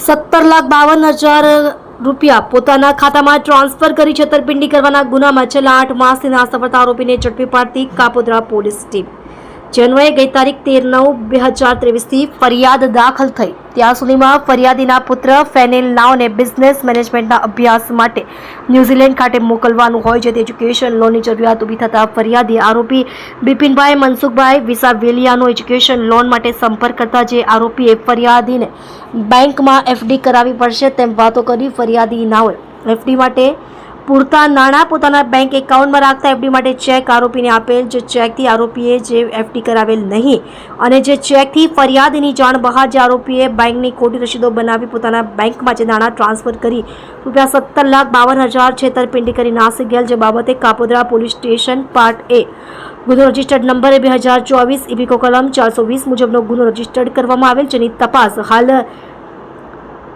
17,52,000 રૂપિયા પોતાના ખાતામાં ટ્રાન્સફર કરી છેતરપિંડી કરવાના ગુનામાં છેલ્લા 8 માસથી નાસ્તા આરોપીને ઝડપી પાડતી કાપોદ્રા પોલીસ ટીમ. જેન્યુઆરી ગઈ તારીખ 13/9/2023થી ફરિયાદ દાખલ થઈ ત્યાં સુધીમાં ફરિયાદીના પુત્ર ફેનિલ નાઓને બિઝનેસ મેનેજમેન્ટના અભ્યાસ માટે ન્યૂઝીલેન્ડ ખાતે મોકલવાનું હોય છે. એજ્યુકેશન લોનની જરૂરિયાત ઊભી થતાં ફરિયાદી આરોપી બિપિનભાઈ મનસુખભાઈ વિસાવેલિયાનો એજ્યુકેશન લોન માટે સંપર્ક કરતા જે આરોપીએ ફરિયાદીને બેંકમાં એફડી કરાવવી પડશે તેમ વાતો કરી ફરિયાદી નાઓએ એફડી માટે પૂરતા નાણાં પોતાના બેંક એકાઉન્ટમાં રાખતા એફડી માટે ચેક આરોપીને આપેલ. જે ચેકથી આરોપીએ જે એફડી કરાવેલ નહીં અને જે ચેકથી ફરિયાદીની જાણ બહાર જે આરોપીએ બેંકની ખોટી રસીદો બનાવી પોતાના બેંકમાં જે નાણાં ટ્રાન્સફર કરી ₹17,52,000 છેતરપિંડી કરી નાસી ગયેલ. જે બાબતે કાપોદ્રા પોલીસ સ્ટેશન પાર્ટ એ ગુનો રજિસ્ટર્ડ નંબર 2024 ઇબીકો કલમ 420 મુજબનો ગુનો રજિસ્ટર્ડ કરવામાં આવેલ. જેની તપાસ હાલ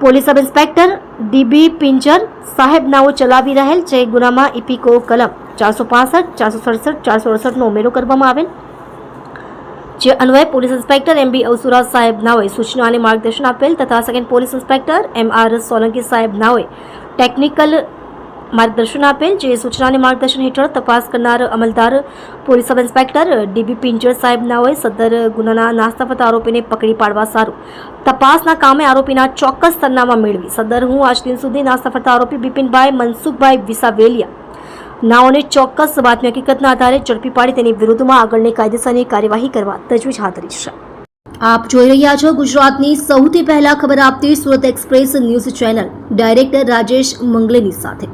પોલીસ સબ ઇન્સ્પેક્ટર ડીબી પિંજર સાહેબ નાઓ ચલાવી રહેલ છે. ગુનામાં ઇપીકો કલમ 465, 467, 468નો ઉમેરો કરવામાં આવેલ. જે અન્વયે પોલીસ ઇન્સ્પેક્ટર એમબી અવસુરા સાહેબ નાઓએ સૂચના અને માર્ગદર્શન આપેલ તથા second police inspector MR Solanki સાહેબ નાઓએ ટેકનિકલ માર્ગદર્શન આપેલ. જે સૂચના અને માર્ગદર્શન હેઠળ તપાસ કરનાર અમલદાર પોલીસ સબ ઇન્સ્પેક્ટર ડીબી પિંજર સાહેબ નાઓએ સદર ગુનાના નાસ્તાફત આરોપીને પકડી પાડવા સારું તપાસના કામે આરોપીના ચોક્કસ સરનામા મેળવી સદર હું આજ દિન સુધી નાસ્તાફત આરોપી બિપિનભાઈ મનસુખભાઈ વિસાવેલિયા નાઓને ચોક્કસ બાતમી હકીકતના આધારે ઝડપી પાડી તેની વિરુદ્ધમાં આગળની કાયદેસરની કાર્યવાહી કરવા તજવીજ હાથ ધરી છે. આપ જોઈ રહ્યા છો ગુજરાતની સૌથી પહેલા ખબર આપતી Surat express news channel director Rajesh મંગલેની સાથે.